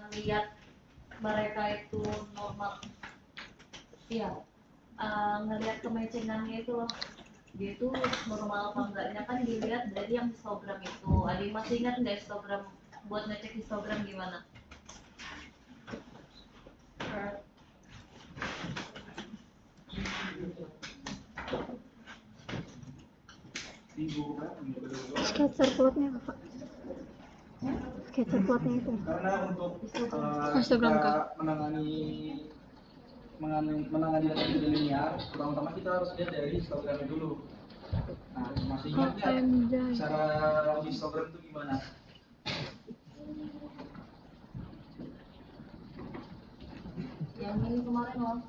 ngelihat mereka itu normal, iya, ngelihat kematchingannya itu loh, dia itu normal apa enggaknya kan dilihat dari yang histogram itu. Adi masih ingat nggak histogram, buat ngecek histogram gimana? Sketcher plotnya apa? Sketcher plotnya itu. Karena untuk Instagram kah? menangani data tidak linear, pertama-tama kita harus lihat dari histogramnya dulu. Nah, masih ingat nggak cara histogram itu gimana? Yang ini kemarin loh,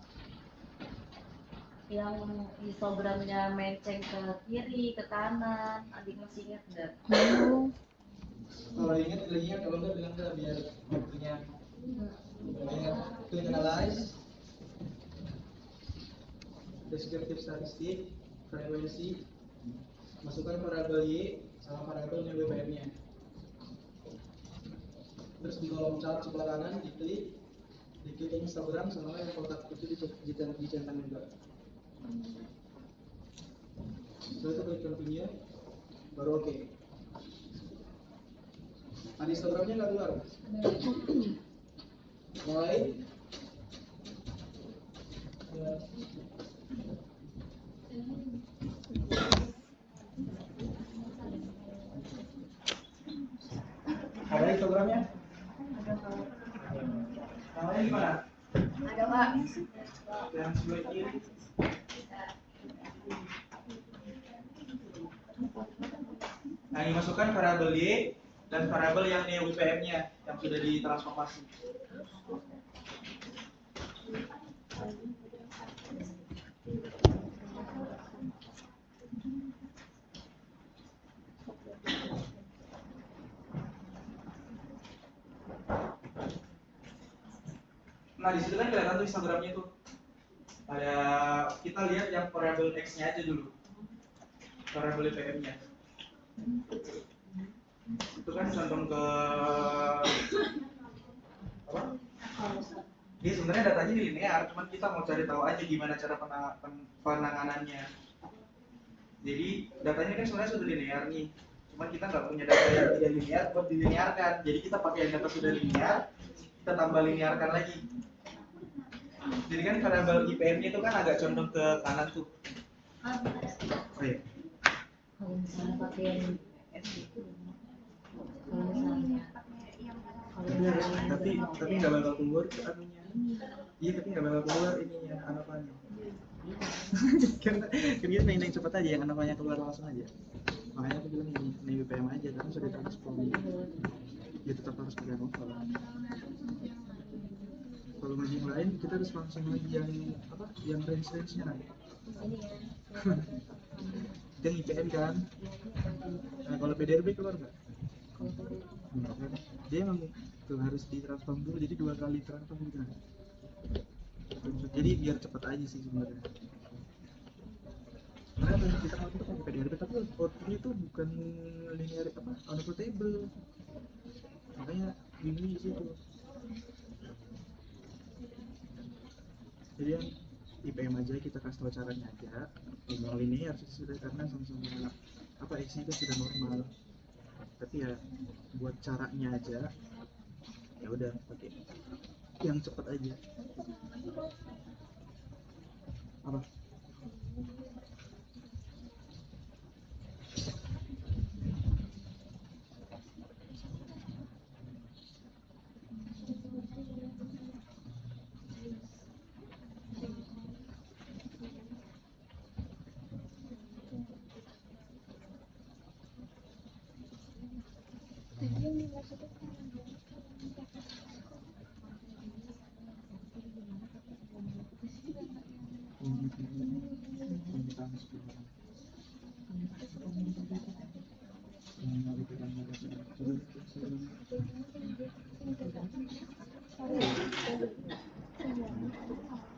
yang histogramnya menceng ke kiri, ke kanan. Adik masih ingat nggak? Kalau ingat bilangnya, kalau nggak bilang nggak, biar waktunya. Klik analyze, descriptive statistik, frekuensi, masukkan variabel Y sama variabel WPM-nya. Terus di kolom chart sebelah kanan diklik histogram sama yang kotak itu dicentang juga. Setelah itu klik continue, baru oke. Nah, histogramnya nggak keluar. Mulai. Ada histogramnya? Namanya gimana? Ada Pak. Yang sebelah kiri. Nah, ini masukkan variabel Y dan variabel yang WPM-nya yang sudah ditransformasi. Nah, di situ kan kelihatan tuh histogramnya tuh. Ada, kita lihat yang variabel X-nya aja dulu. Variabel WPM-nya. Itu kan condong ke apa? Dia sebenarnya datanya linear, cuman kita mau cari tahu aja gimana cara penanganannya. Jadi datanya kan sebenarnya sudah linear nih, cuman kita nggak punya data yang tidak linear buat dilinearkan. Jadi kita pakai yang data sudah linear, kita tambah linearkan lagi. Jadi kan variabel IPM-nya itu kan agak condong ke kanan tuh. Oh iya. Kalau misalnya pakai F itu, kalau misalnya tapi nggak bakal keluar ke anunya. Iya, tapi nggak bakal keluar ininya anopannya. Karena kita main yang cepat aja, yang anopannya keluar langsung aja. Makanya aku bilang ini BPM aja, karena sudah transform. Ya tetap harus pakai anopal. Kalau ngaji yang lain kita harus langsung lagi yang apa? Yang range-nya nanti. Yang IPM kan. Nah, kalau PDRB keluar nggak? Dia emang tuh harus ditransform dulu, jadi 2 kali transform gitu. Jadi biar cepat aja sih sebenarnya. Karena kita mau pakai PDRB tapi outputnya tuh bukan linear apa, unputable. Makanya bingung di situ. Jadi yang IPM aja kita kasih tahu caranya aja. Yang linear sih sudah, karena sama-sama apa X-nya itu sudah normal. Tapi ya buat caranya aja ya udah pakai yang cepat aja. Apa?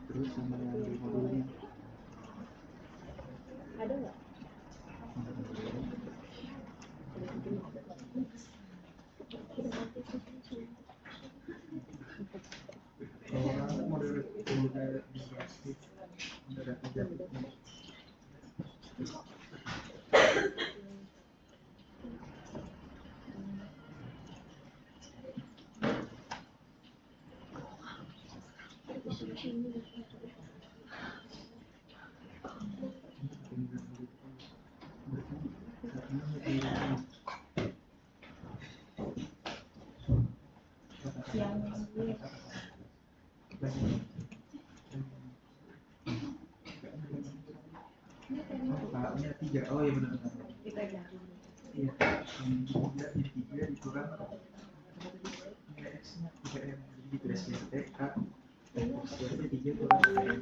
Terus sama yang di modulnya Ada nggak? Paknya 3, oh iya benar. Iya, yang 3 dikurang nilai X-nya 3M, jadi gitu SPT, K, SPT 3 kurang 3M.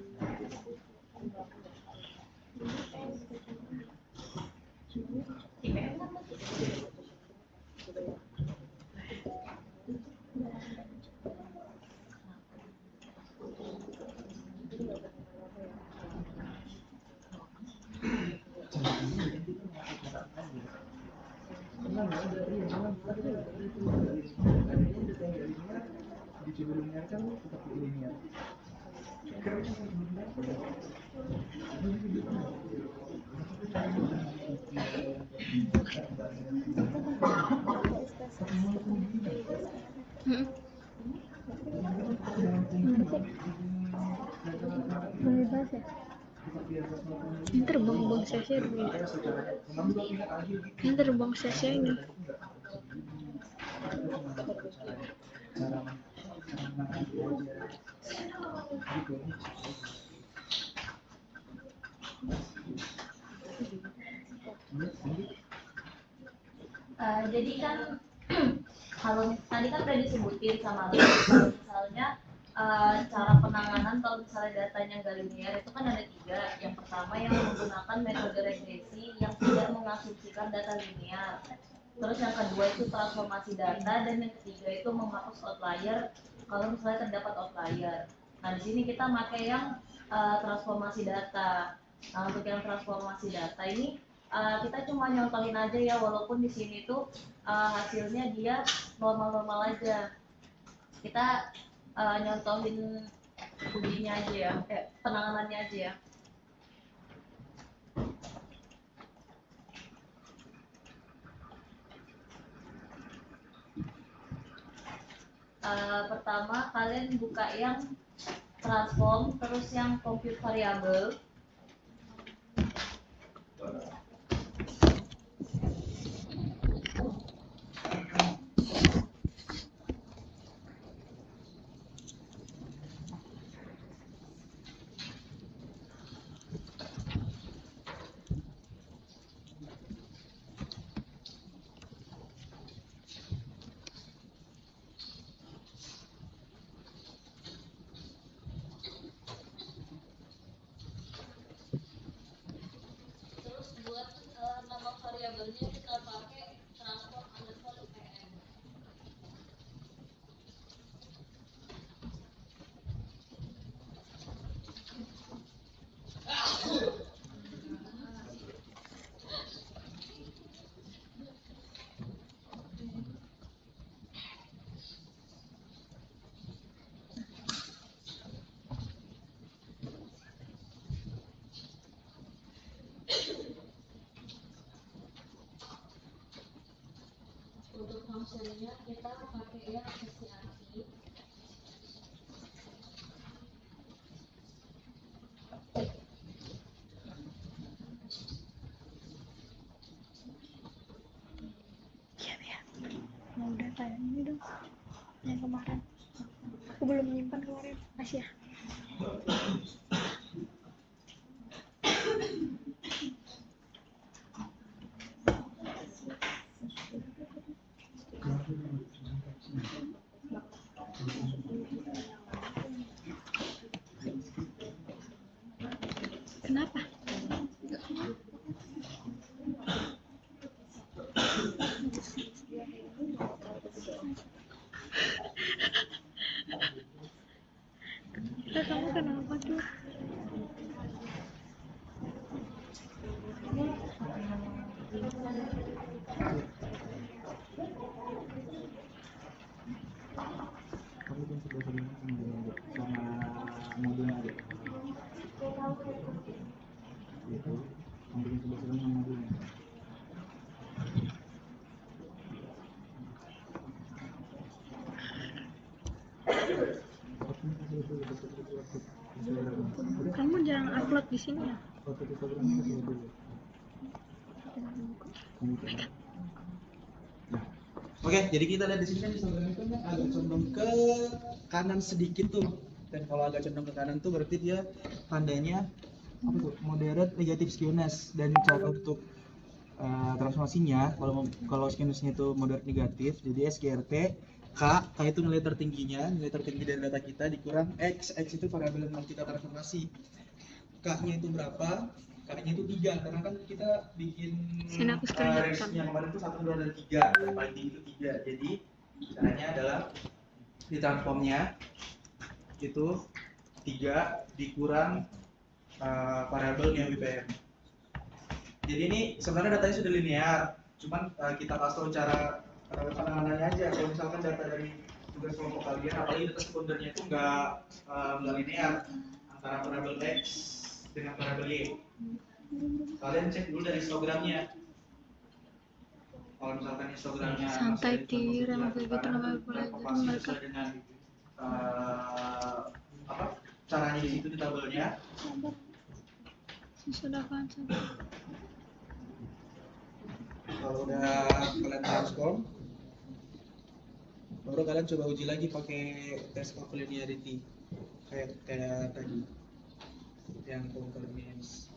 Dicoba linear kan tetap linear. Bebas ya. Ini terbang sia-sia dulu. Ini terbang sia-sia ini. Jadi kan kalau tadi kan udah disebutin sama lu, kalau misalnya cara penanganan kalau misalnya datanya nggak linear itu kan ada 3. Yang pertama yang menggunakan metode regresi yang tidak mengasumsikan data linear. Terus yang kedua itu transformasi data, dan yang ketiga itu menghapus outlier kalau misalnya terdapat outlier. Nah di sini kita pakai yang transformasi data. Nah untuk yang transformasi data ini kita cuma nyontohin aja ya, walaupun di sini tuh hasilnya dia normal-normal aja. Kita nyontohin ujinya aja ya, penanganannya aja ya. Pertama kalian buka yang transform, terus yang compute variable. Variabelnya kita pakai transform underscore UPM. Untuk fungsinya kita pakai yang SCRP. Iya ya. Mau udah kayak ini dong. Yang kemarin. Aku belum menyimpan kemarin. Masih ya. Kenapa? Kamu kenapa tuh? Kamu jam 11 sama modulnya aja. Gitu. Ambilin sebelah sebelahnya modulnya. Kamu jangan upload di sini ya. Oke, jadi kita lihat di sini kan Instagram itu kan agak condong ke kanan sedikit tuh. Dan kalau agak condong ke kanan tuh berarti dia tandanya apa tuh? Moderate negative skewness. Dan cara untuk transformasinya, kalau skewnessnya itu moderate negatif, jadi SKRT K itu nilai tertingginya, nilai tertinggi dari data kita dikurang X itu variabel yang mau kita transformasi. K-nya itu berapa? K-nya itu 3, karena kan kita bikin range-nya kemarin itu 1, 2, dan 3, yang paling tinggi itu 3. Jadi caranya adalah ditransformnya itu 3 dikurang variabelnya WPM. Jadi ini sebenarnya datanya sudah linear, cuman kita kasih tahu cara penanganannya aja. Kalau misalkan data dari tugas kelompok kalian, apalagi data sekundernya itu nggak linear antara variabel X dengan variabel Y. Kalian cek dulu dari histogramnya. Kalau misalkan histogramnya santai tir emang kayak gitu namanya pelajaran mereka. Dengan apa caranya di situ di tabelnya. Sudah kan Kalau udah kalian transform, baru kalian coba uji lagi pakai tes of linearity kayak tadi yang convergence.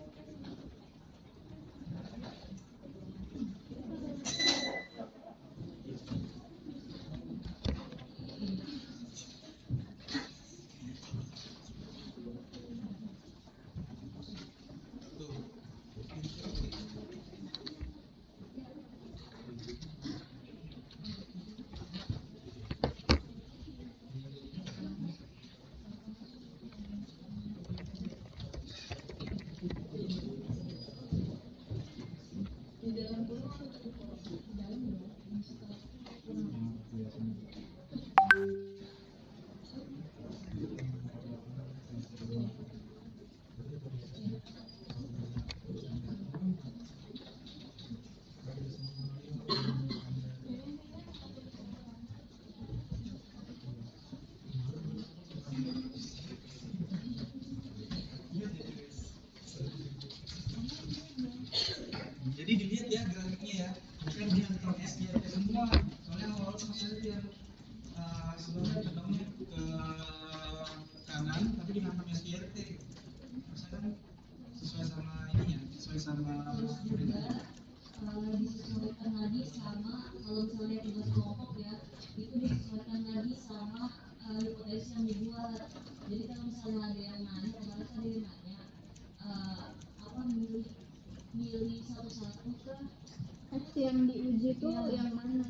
Jadi dilihat ya grafiknya ya, bukan dia antara SGRT semua. Soalnya awal masih dia sebenarnya condongnya ke kanan, tapi dengan nama SGRT. Misalkan sesuai sama ininya, sesuai sama disesuaikan lagi sama kalau misalnya tugas kelompok ya, itu disesuaikan lagi sama hipotesis yang dibuat. Jadi kalau misalnya ada yang nanya, kemarin ada yang nanya apa milih satu-satu ke X yang diuji tuh yang mana?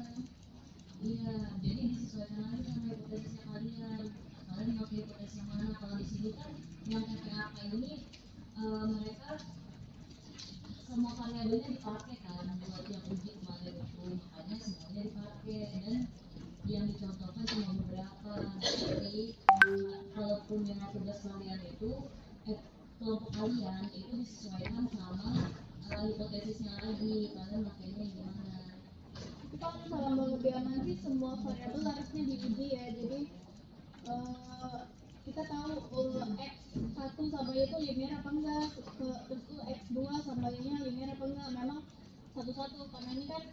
Iya, jadi disesuaikan lagi sama hipotesisnya kalian. Kalian pakai hipotesis yang mana? Kalau di sini kan yang PPAK ini mereka semua variabelnya dipakai kan buat yang uji kemarin itu, makanya semuanya dipakai dan yang dicontohkan cuma beberapa. Jadi kalaupun yang tugas kalian itu kelompok kalian itu disesuaikan sama hipotesisnya lagi, kalian makainya gimana. Kalau misalnya mau lebih aman sih semua variabel harusnya diuji ya. Jadi kita tahu X1 sama Y itu linear apa enggak, terus X2 sama Y-nya linear apa enggak. Memang satu-satu, karena ini kan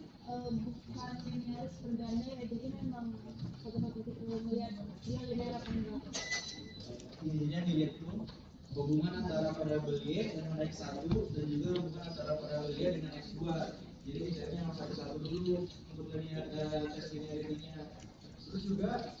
bukan linearis berganda ya, jadi memang satu-satu kita melihat dia linear apa enggak. Intinya dilihat tuh hubungan antara variabel Y dengan X1 dan juga hubungan antara variabel Y dengan X2. Jadi dicarinya yang satu-satu dulu untuk tes linearity-nya. Terus juga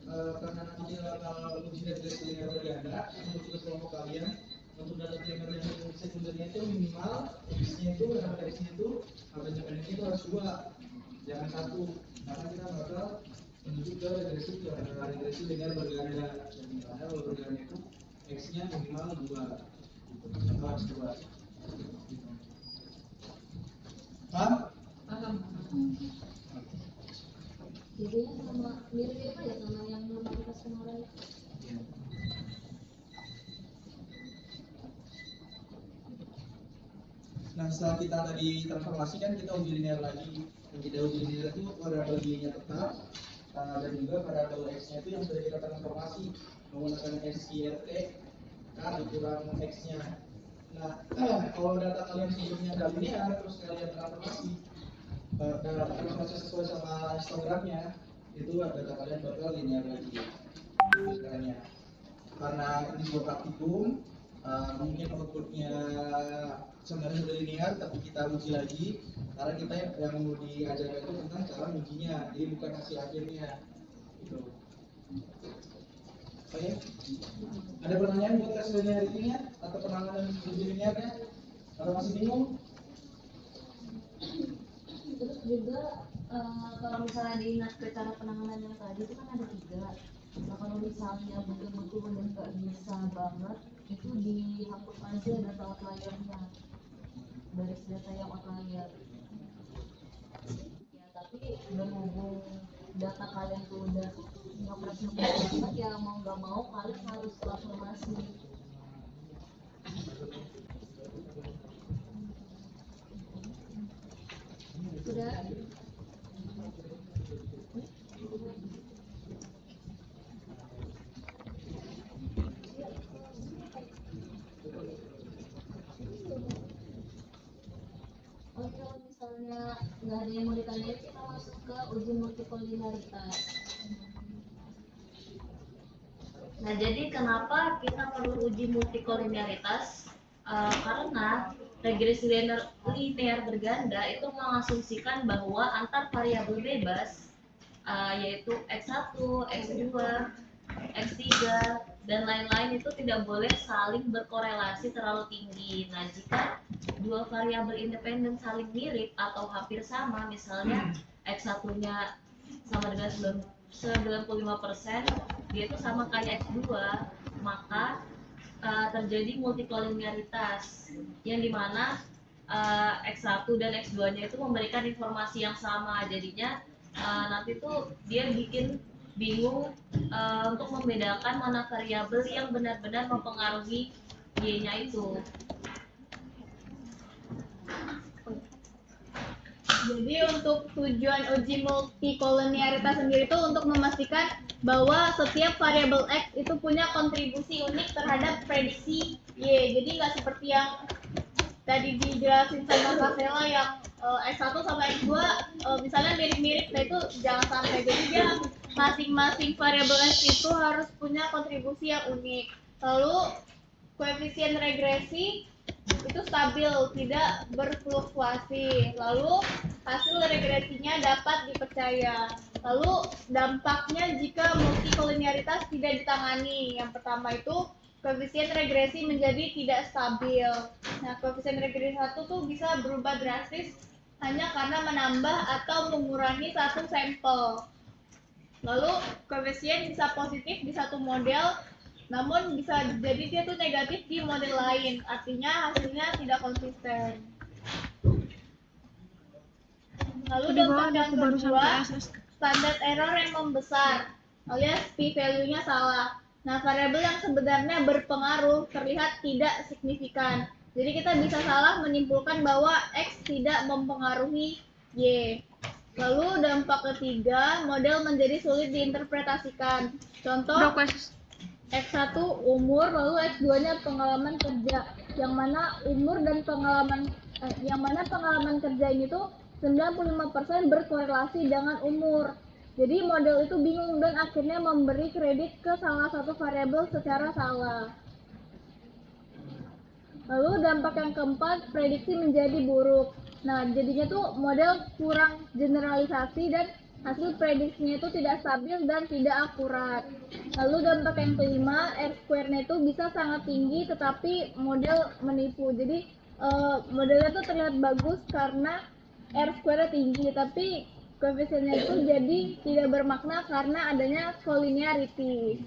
karena nanti kalau uji tes linear berganda untuk tugas kelompok kalian, untuk data primer dan sekundernya itu minimal X-nya itu dan X-nya itu average pendeknya itu harus 2, jangan 1, karena kita bakal menuju ke regresi linear berganda. Karena kalau berganda itu X-nya minimal 2, harus 2. Paham? Paham. Jadinya sama mirip-mirip aja sama yang normalitas kemarin. Ya. setelah kita tadi transformasi kan kita uji linear lagi. Yang kita uji linear itu variabel y-nya tetap, dan juga variabel x-nya itu yang sudah kita transformasi menggunakan SIRT k dikurang x-nya. Nah, kalau data kalian sebelumnya nggak linear terus kalian transformasi sesuai sama histogramnya, itu data kalian bakal linear lagi caranya. Karena ini sebuah praktikum, mungkin outputnya sebenarnya sudah linear, tapi kita uji lagi karena kita yang mau diajarkan itu tentang cara ujinya, jadi bukan hasil akhirnya gitu. Oke, ada pertanyaan buat tes linearity-nya atau penanganan uji linearnya? Kalau masih bingung? Terus juga kalau misalnya diingat ke cara penanganan yang tadi itu kan ada 3. Nah kalau misalnya betul-betul udah nggak bisa banget, itu dihapus aja data outlier-nya, baris data yang outlier. Ya tapi berhubung data kalian tuh udah nyopres banget, ya mau nggak mau kalian harus transformasi. Sudah. Oh, kalau misalnya nggak ada yang mau ditanya, kita masuk ke uji multikolinearitas. Nah, jadi kenapa kita perlu uji multikolinearitas? Karena regresi linear berganda itu mengasumsikan bahwa antar variabel bebas, yaitu x1, x2, x3, dan lain-lain itu tidak boleh saling berkorelasi terlalu tinggi. Nah, jika dua variabel independen saling mirip atau hampir sama, misalnya x1-nya sama dengan 95%, dia itu sama kayak x2, maka terjadi multikolinearitas yang dimana x1 dan x2-nya itu memberikan informasi yang sama. Jadinya nanti tuh dia bikin bingung untuk membedakan mana variabel yang benar-benar mempengaruhi y-nya itu. Jadi untuk tujuan uji multikolinearitas sendiri itu untuk memastikan bahwa setiap variabel X itu punya kontribusi unik terhadap prediksi Y. Jadi nggak seperti yang tadi dijelasin sama Kak Sela yang X1 sama X2 misalnya mirip-mirip, nah itu jangan sampai. Jadi dia masing-masing variabel X itu harus punya kontribusi yang unik. Lalu koefisien regresi itu stabil, tidak berfluktuasi. Lalu hasil regresinya dapat dipercaya. Lalu dampaknya jika multikolinearitas tidak ditangani. Yang pertama itu koefisien regresi menjadi tidak stabil. Nah, koefisien regresi 1 tuh bisa berubah drastis hanya karena menambah atau mengurangi satu sampel. Lalu koefisien bisa positif di satu model, namun bisa jadi dia tuh negatif di model lain, artinya hasilnya tidak konsisten. Lalu dampak yang kedua, standar error yang membesar, alias p-value-nya salah. Nah, variabel yang sebenarnya berpengaruh terlihat tidak signifikan. Jadi kita bisa salah menyimpulkan bahwa X tidak mempengaruhi Y. Lalu dampak ketiga, model menjadi sulit diinterpretasikan. Contoh, X1 umur, lalu X2-nya pengalaman kerja. Yang mana pengalaman kerja ini tuh 95% berkorelasi dengan umur. Jadi model itu bingung dan akhirnya memberi kredit ke salah satu variabel secara salah. Lalu dampak yang keempat, prediksi menjadi buruk. Nah, jadinya tuh model kurang generalisasi dan hasil prediksinya itu tidak stabil dan tidak akurat. Lalu dampak yang kelima, R-square-nya itu bisa sangat tinggi tetapi model menipu. Jadi modelnya tuh terlihat bagus karena R-square-nya tinggi, tapi koefisiennya itu jadi tidak bermakna karena adanya collinearity.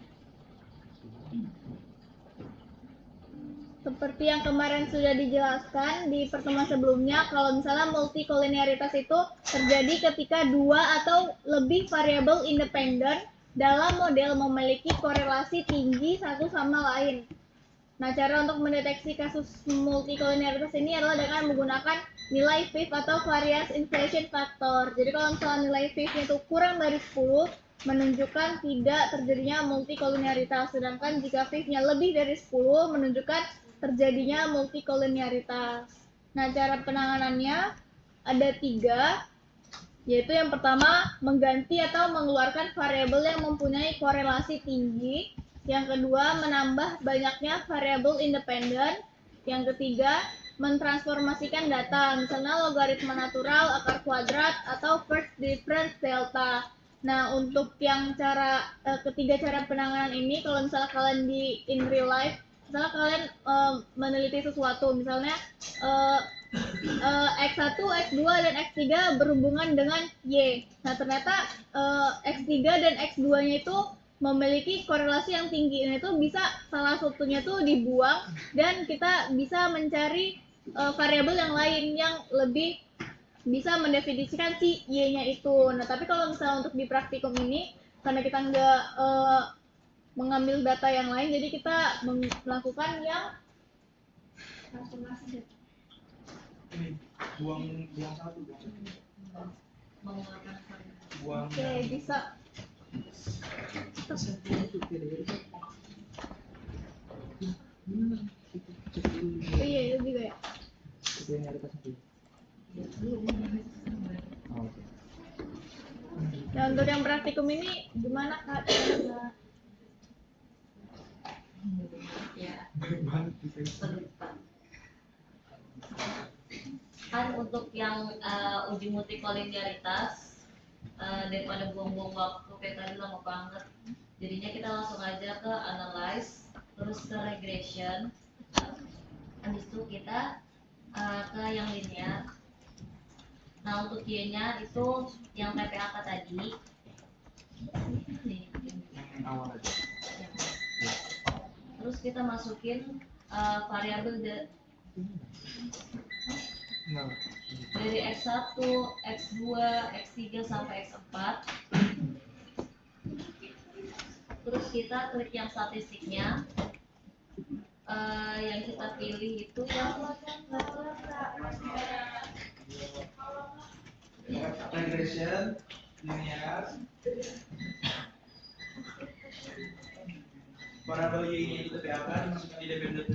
Seperti yang kemarin sudah dijelaskan di pertemuan sebelumnya, kalau misalnya multikolinearitas itu terjadi ketika dua atau lebih variabel independen dalam model memiliki korelasi tinggi satu sama lain. Nah, cara untuk mendeteksi kasus multikolinearitas ini adalah dengan menggunakan nilai FIF atau variance inflation factor. Jadi kalau misalnya nilai FIF-nya itu kurang dari 10, menunjukkan tidak terjadinya multikolinearitas. Sedangkan jika FIF-nya lebih dari 10, menunjukkan terjadinya multikolinearitas. Nah, cara penanganannya ada 3, yaitu yang pertama, mengganti atau mengeluarkan variabel yang mempunyai korelasi tinggi. Yang kedua, menambah banyaknya variabel independen. Yang ketiga, mentransformasikan data, misalnya logaritma natural, akar kuadrat, atau first difference delta. Nah, untuk yang ketiga cara penanganan ini, kalau misalnya kalian di in real life, misalnya kalian meneliti sesuatu, misalnya X1, X2, dan X3 berhubungan dengan Y. Nah, ternyata X3 dan X2-nya itu memiliki korelasi yang tinggi. Nah, itu bisa salah satunya tuh dibuang dan kita bisa mencari variabel yang lain yang lebih bisa mendefinisikan si Y-nya itu. Nah, tapi kalau misalnya untuk di praktikum ini, karena kita nggak mengambil data yang lain, jadi kita melakukan yang transformasi data. Buang satu. Oke, bisa. Iya, itu juga ya. Nah, untuk yang praktikum ini gimana Kak? Ya, kan untuk yang uji multikolinearitas daripada buang-buang waktu kayak tadi lama banget, jadinya kita langsung aja ke analyze, terus ke regression, habis itu kita ke yang linear. Nah, untuk Y-nya itu yang PPAK tadi. Terus kita masukin variabel dari X1, X2, X3 sampai X4. Terus kita klik yang statistiknya. Yang kita pilih itu yang regression, linear, variabel Y-nya itu PPAK dimasukkan di dependent.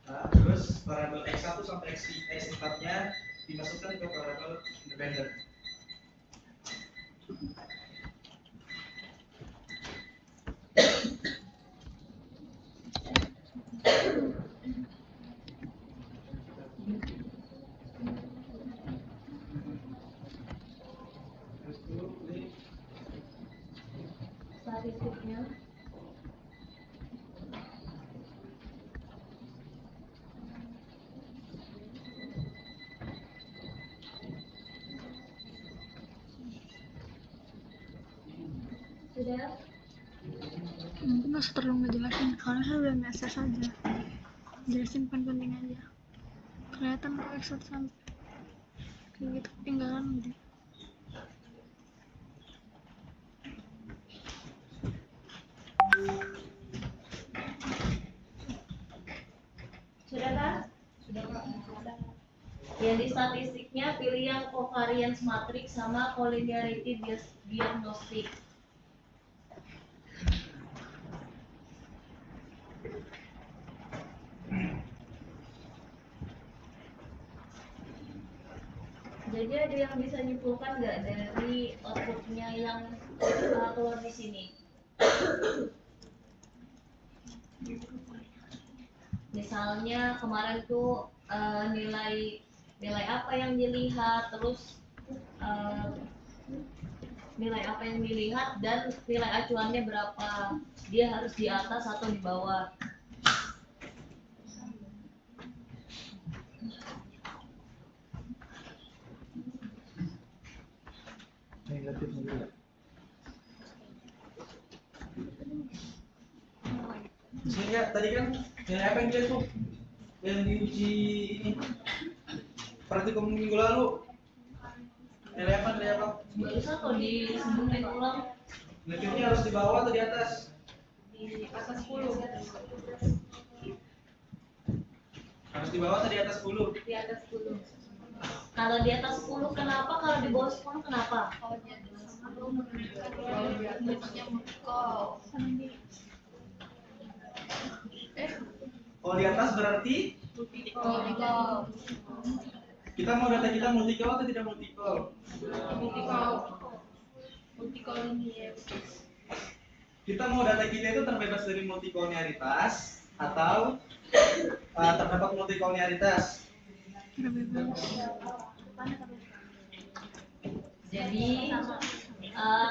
Nah, terus variabel X1 sampai X4-nya dimasukkan ke variabel independen. statistiknya. Sudah? Mungkin nggak usah terlalu ngejelasin, soalnya saya udah biasa saja. Jelasin penting aja. Kelihatan kok X1 sampai kayak gitu ketinggalan aja. Sudah kan? Sudah Kak. Yang di statistiknya pilih yang covariance matrix sama collinearity diagnostic. Jadi ada yang bisa nyimpulkan nggak dari outputnya yang keluar di sini? Misalnya kemarin tuh nilai apa yang dilihat, terus nilai apa yang dilihat dan nilai acuannya berapa, dia harus di atas atau di bawah. Sehingga tadi kan nilai apa yang dia tuh yang diuji ini praktikum minggu lalu, nilai apa? Barusan kalau disebutin ulang, Nilainya harus di bawah atau di atas? di atas 10. di bawah atau di atas 10? Di atas 10. Kalau di atas 10 kenapa? Kalau di bawah 10 kenapa? Kalau di atas 10 menunjukkan kalau di atasnya multikol. Kalau di atas berarti Multikol. kita mau data kita multikol atau tidak multikol? Multikol ini ya. Kita mau data kita itu terbebas dari multikolonialitas atau terdapat multikolonialitas. Jadi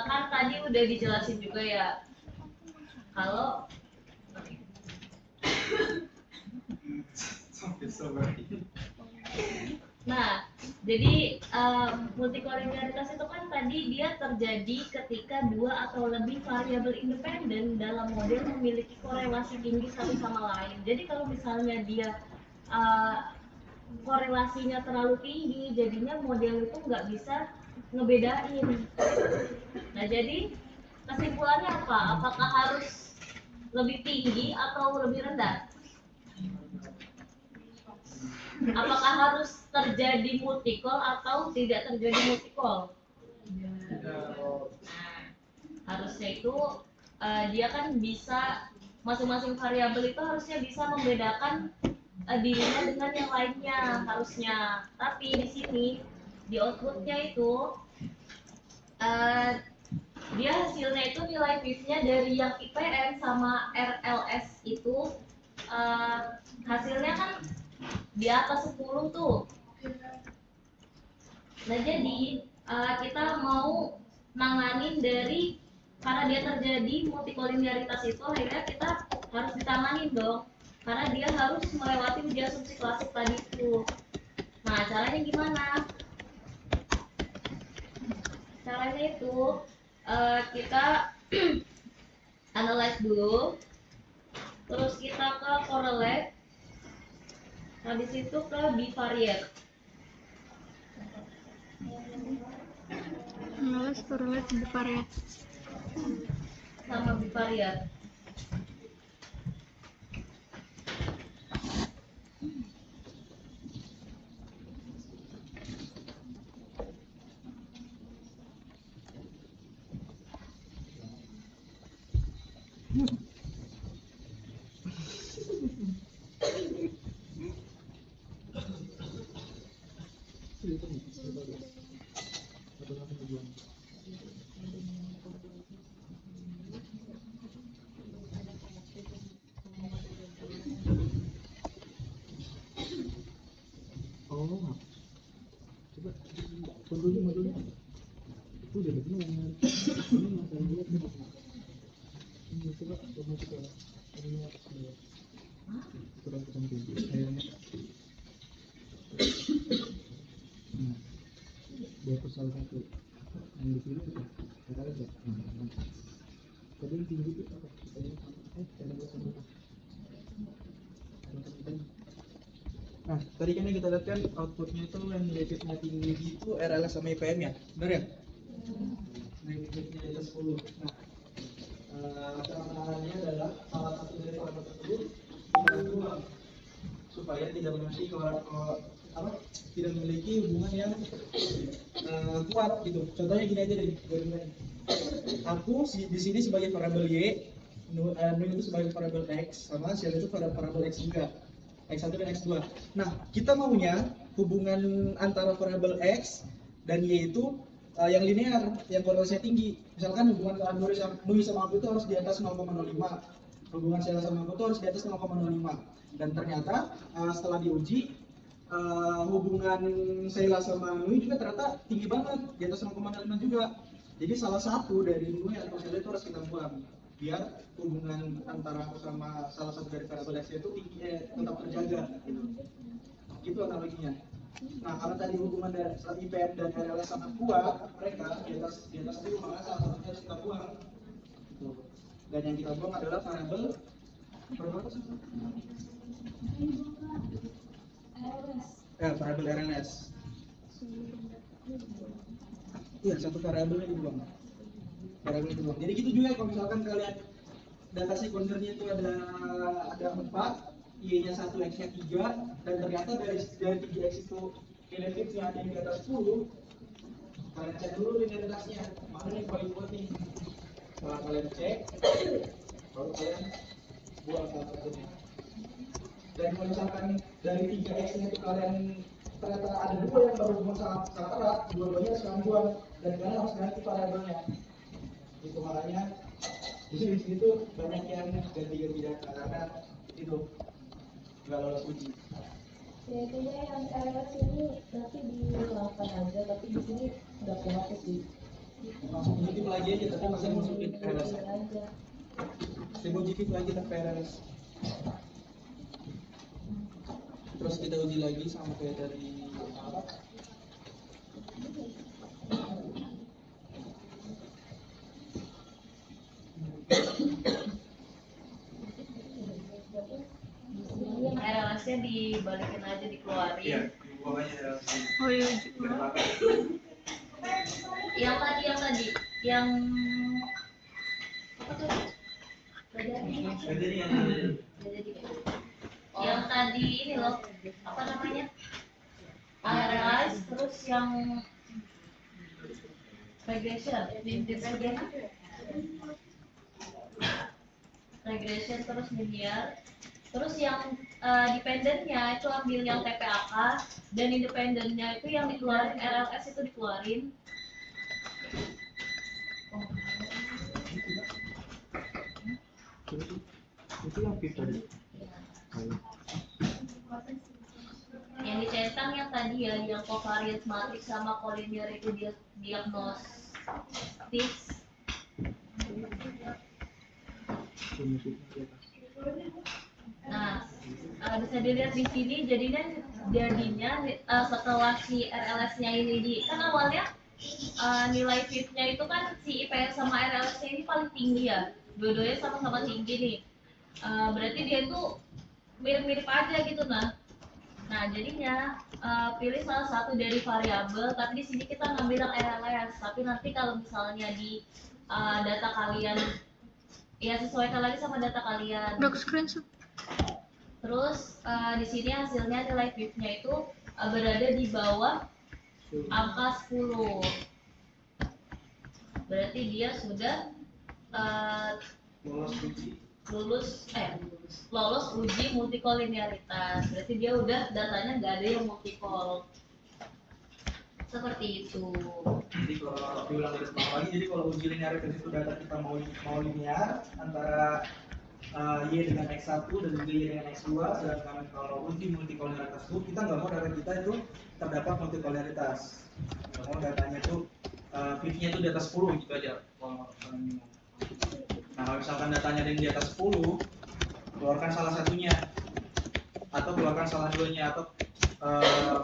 kan tadi udah dijelasin juga ya kalau nah jadi multikolonialitas itu kan tadi dia terjadi ketika dua atau lebih variabel independen dalam model memiliki korelasi tinggi satu sama lain. Jadi kalau misalnya dia korelasinya terlalu tinggi, jadinya model itu nggak bisa ngebedain. Nah jadi kesimpulannya apa? Apakah harus lebih tinggi atau lebih rendah? Apakah harus terjadi multikol atau tidak terjadi multikol? Harusnya itu dia kan bisa masing-masing variabel itu harusnya bisa membedakan dirinya dengan yang lainnya harusnya. Tapi di sini di outputnya itu dia hasilnya itu nilai PIV-nya dari yang IPN sama RLS itu hasilnya kan di atas 10 tuh. Nah jadi kita mau nanganin dari karena dia terjadi multikolonialitas itu akhirnya kita harus ditanganin dong karena dia harus melewati uji asumsi klasik tadi itu. Nah caranya gimana? Caranya itu kita analyze dulu, terus kita ke correlate, habis itu ke bivariate. Analyze, correlate, bivariate. Sama bivariate. Oh, coba modulnya itu udah benar. Ini masalah lihat nih. Ini coba kita ini kurang tinggi kayaknya. Nah, dia salah satu yang di sini kita lihat. Tadi yang tinggi itu apa? Cara sama. Nah, tadi kan yang kita lihat kan outputnya itu yang nilai-nya tinggi itu RLS sama IPM ya, benar ya? Nilai-nya di atas 10. Nah, cara menangannya adalah salah satu dari parameter tersebut kita buang supaya tidak memiliki tidak memiliki hubungan yang kuat gitu. Contohnya gini aja deh, aku di sini sebagai variabel y, nu itu sebagai variabel x, sama shell itu variabel x juga. X1 dan X2. Nah, kita maunya hubungan antara variabel X dan Y itu yang linear, yang korelasinya tinggi. Misalkan hubungan Nui sama aku itu harus di atas 0,05. Hubungan Sheila sama aku itu harus di atas 0,05. Dan ternyata setelah diuji, hubungan Sheila sama Nui juga ternyata tinggi banget, di atas 0,05 juga. Jadi salah satu dari Nui atau Sheila itu harus kita buang, biar hubungan antara aku sama salah satu dari variabel X itu tinggi, tetap terjaga gitu analoginya. Nah karena tadi hubungan dari IPM dan RLS sangat kuat, mereka di atas itu maka salah satunya harus kita buang gitu. Dan yang kita buang adalah variabel variabel RLS. Iya, satu variabelnya dibuang. Jadi gitu juga kalau misalkan kalian data sequencernya itu ada 4, Y-nya 1, X-nya 3, dan ternyata dari 3X itu nilai fitnya ada yang di atas 10, kalian cek dulu linearitasnya, mana yang paling kuat nih. Setelah kalian cek, baru kalian buang salah satunya. Dan kalau misalkan dari 3X-nya itu kalian ternyata ada 2 yang berhubungan sangat erat, dua-duanya harus kalian buang, dan kalian harus ganti variabelnya. Itu makanya di sini tuh banyak yang ganti-ganti data karena itu nggak lolos uji. Kayaknya yang RLS ini nanti dilakukan aja, tapi di sini nggak kuat sih. Langsung positif lagi aja, tapi masih masukin RLS. Aja. Saya positif lagi tanpa RLS. Terus kita uji lagi sama kayak dari apa? RLS-nya dibalikin aja, dikeluarin. Iya, dibuang aja relasi. Oh iya. Yang tadi yang apa tuh? Nggak jadi. Nggak jadi yang Nggak jadi. Yang tadi ini loh, apa namanya? RLS, terus yang regression terus linear. Terus yang dependennya itu ambil yang TPAK, dan independennya itu yang dikeluarin RLS itu dikeluarin. Itu yang fit tadi. Yang dicentang yang tadi ya, yang covariance matrix sama collinearity diagnostics. Nah, bisa dilihat di sini jadinya setelah si RLS-nya ini kan awalnya nilai fit-nya itu kan si IPS sama RLS-nya ini paling tinggi ya, dua-duanya sama-sama tinggi nih. Berarti dia itu mirip-mirip aja gitu. Nah jadinya pilih salah satu dari variabel, tapi di sini kita ngambil yang RLS. Tapi nanti kalau misalnya di data kalian, ya sesuaikan lagi sama data kalian. Udah screenshot. Terus di sini hasilnya nilai fit-nya itu berada di bawah angka 10. Berarti dia sudah lolos uji multikolinearitas. Berarti dia udah datanya nggak ada yang multikol. Seperti itu. Jadi kalau diulang dari sebelum lagi, jadi kalau uji linearitas itu data kita mau linear antara Y dengan X1 dan juga Y dengan X2, sedangkan kalau uji multikolinearitas itu kita nggak mau data kita itu terdapat multikolinearitas. Nggak mau datanya itu fit-nya itu di atas 10 gitu aja. Nah kalau misalkan datanya ada di atas 10, keluarkan salah satunya atau keluarkan salah duanya, atau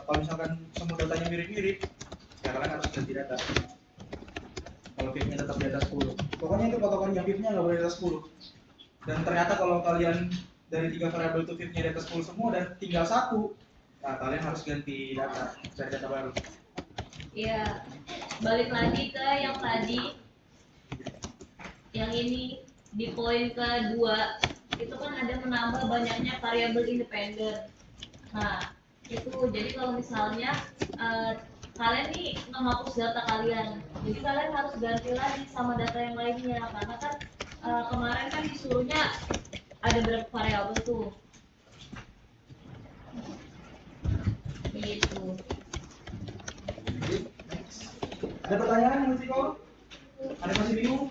kalau misalkan semua datanya mirip-mirip, ya kalian harus ganti data. Kalau fit-nya tetap di atas 10, pokoknya itu patokan yang fit-nya nggak boleh di atas 10. Dan ternyata kalau kalian dari 3 variabel itu fit-nya di atas 10 semua dan tinggal 1, nah kalian harus ganti data, cari data baru. Iya, balik lagi ke yang tadi, yang ini di poin kedua itu kan ada menambah banyaknya variabel independen. Nah itu jadi kalau misalnya kalian nih menghapus data kalian, jadi kalian harus ganti lagi sama data yang lainnya, karena kan kemarin kan disuruhnya ada berapa variabel tuh gitu. Ada pertanyaan yang masih kau? Ada masih bingung?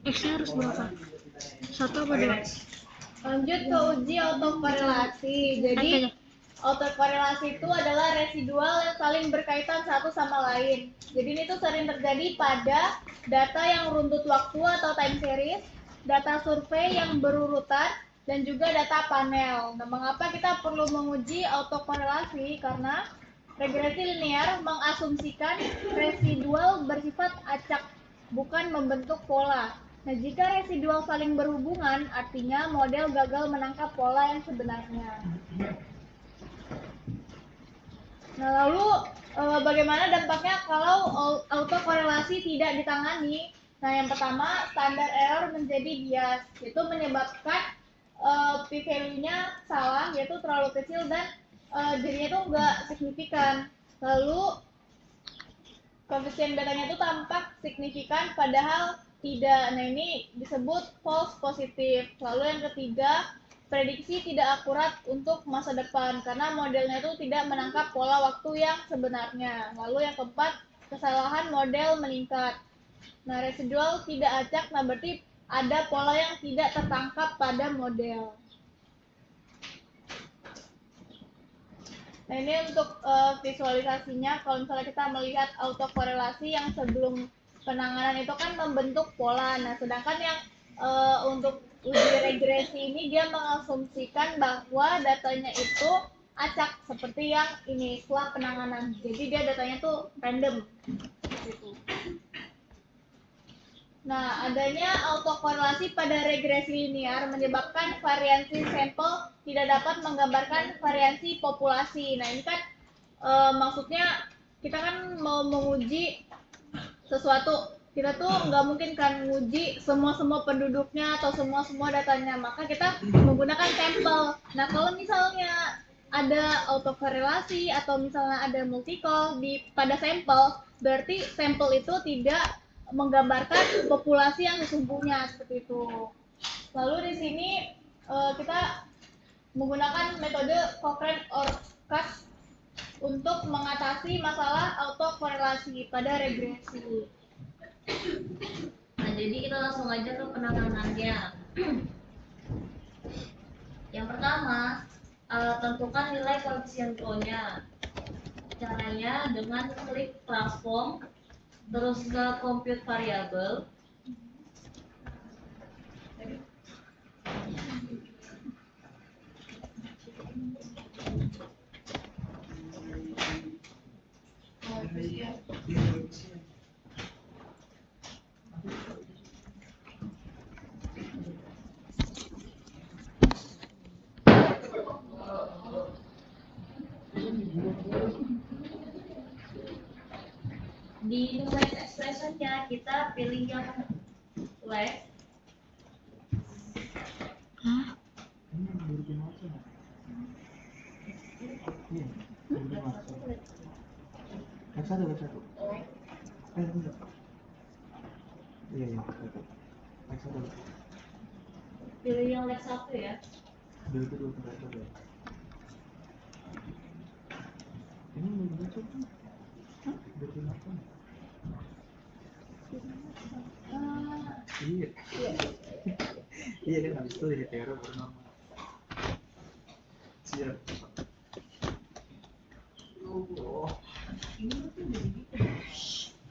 X-nya harus berapa? 1 apa 2? Lanjut ke uji autokorelasi. Jadi autokorelasi itu adalah residual yang saling berkaitan satu sama lain. Jadi ini tuh sering terjadi pada data yang runtut waktu atau time series, data survei yang berurutan, dan juga data panel. Nah, mengapa kita perlu menguji autokorelasi? Karena regresi linear mengasumsikan residual bersifat acak, bukan membentuk pola. Nah, jika residual saling berhubungan, artinya model gagal menangkap pola yang sebenarnya. Nah, lalu bagaimana dampaknya kalau autokorelasi tidak ditangani? Nah, yang pertama, standar error menjadi bias. Itu menyebabkan p-value-nya salah, yaitu terlalu kecil dan jadinya itu nggak signifikan. Lalu, koefisien betanya itu tampak signifikan padahal tidak. Nah, ini disebut false positif. Lalu yang ketiga, prediksi tidak akurat untuk masa depan karena modelnya itu tidak menangkap pola waktu yang sebenarnya. Lalu yang keempat, kesalahan model meningkat. Nah, residual tidak acak, nah berarti ada pola yang tidak tertangkap pada model. Nah, ini untuk visualisasinya, kalau misalnya kita melihat autokorelasi yang sebelum penanganan itu kan membentuk pola. Nah, sedangkan yang untuk uji regresi ini dia mengasumsikan bahwa datanya itu acak seperti yang ini setelah penanganan. Jadi dia datanya tuh random. Gitu. Nah, adanya autokorelasi pada regresi linear menyebabkan variansi sampel tidak dapat menggambarkan variansi populasi. Nah, ini kan maksudnya kita kan mau menguji sesuatu, kita tuh nggak mungkin kan menguji semua penduduknya atau semua datanya, maka kita menggunakan sampel. Nah, kalau misalnya ada autokorelasi atau misalnya ada multicol pada sampel, berarti sampel itu tidak menggambarkan populasi yang sesungguhnya seperti itu. Lalu di sini kita menggunakan metode Cochrane-Orcas untuk mengatasi masalah autokorelasi pada regresi. Nah, jadi kita langsung aja ke penanganannya. Yang pertama, tentukan nilai koefisien Rho-nya. Caranya dengan klik transform, terus ke compute variable. Di numeric expression-nya kita pilih yang left. Satu. Iya. Satu. Pilih yang left 1 ya. Dulu. Ini mau baca kan? Iya. Iya, dan habis itu dari Tero baru normal. Siap. Oh.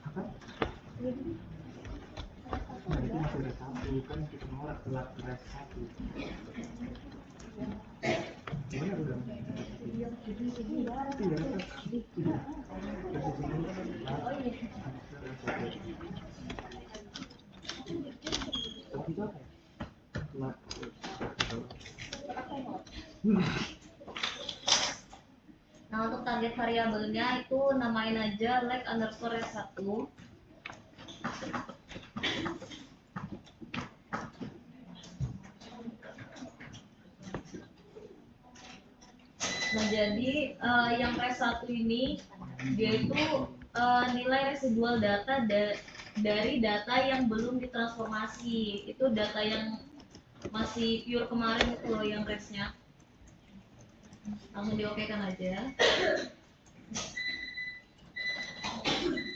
Apa? Nah, itu masih ada satu kan kita nolak telat berat satu. Mana udah? Iya. Tapi itu apa? Telat. Nah, untuk target variabelnya itu namain aja leg underscore S1. Nah, jadi yang res 1 ini dia itu nilai residual data dari data yang belum ditransformasi. Itu data yang masih pure kemarin itu loh yang resnya. Langsung diokekan aja.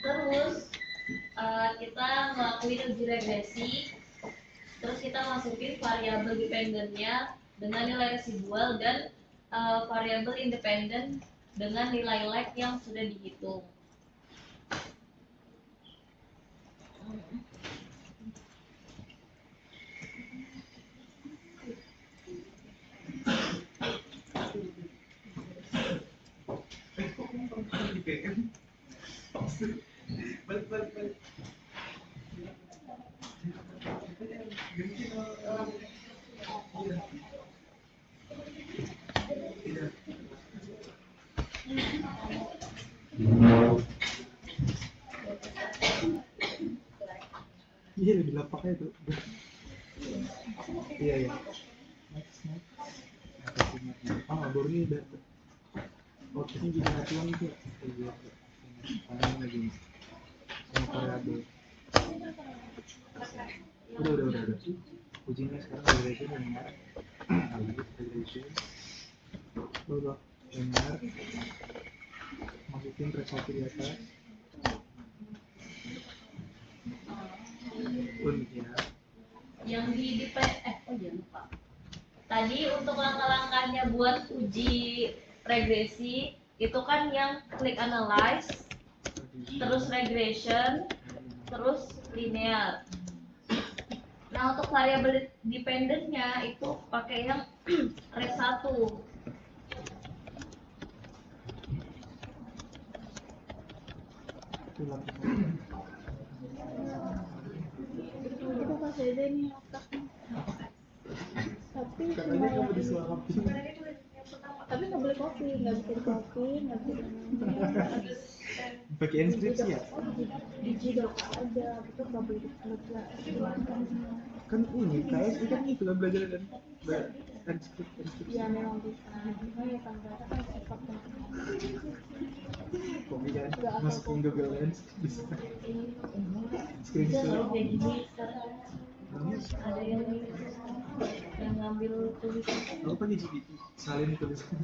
Terus kita ngelakuin uji regresi. Terus kita masukin variabel dependennya dengan nilai residual dan variabel independen dengan nilai lag yang sudah dihitung. Balik. Iya lebih lapaknya itu. Iya iya. Next. Baru ini udah. Oh ini juga acuan itu. Iya. Tangan lagi. Sama variabel. Udah. Ujinya sekarang regression linear. Regression. Udah linear. Masukin track 1 di atas. Linear. Yang lupa. Tadi untuk langkah-langkahnya buat uji regresi itu kan yang click analyze, terus regression, terus linear. Nah untuk variabel dependentnya itu pakai yang res 1. Itu pas aja nih otaknya. Tapi Katanya cuma kamu disuapin. tapi nggak boleh copy, nggak bisa di copy, nggak bisa di Pakai inskripsi ya? di Gdoc aja, itu nggak boleh dihilangkan. Kan ini KSI kan itu kan belajar dan inskripsi. Ya memang bisa, cuma ya kan data kan sifatnya Kopi kan nggak asal masukin copy. Google Lens bisa. Bisa Screenshot. loh kayak gini sekarang ada yang ngambil tulisan. Aku pakai GPT, salin tulisan.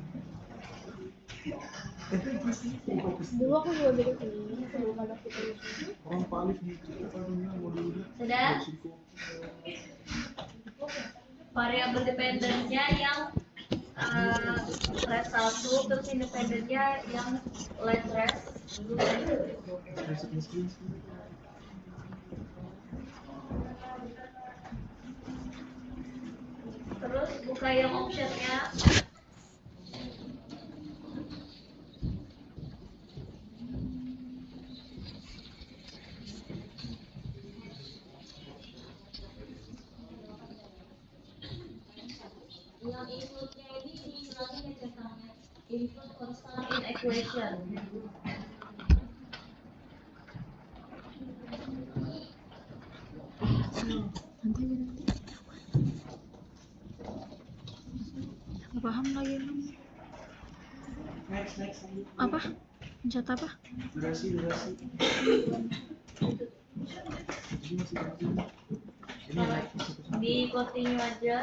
Dulu aku juga gitu sih, sebelum ada fitur itu. Orang paling gitu katanya modulnya. Sudah? Variabel dependentnya yang res 1, terus independennya yang let res. Terus buka yang optionnya. Yang include-nya ini dihilangin ya cetannya. Include constant in equation. Nggak paham lagi. Next. Apa? Pencet apa? Durasi. Jadi masih ganti. Ini Di continue aja.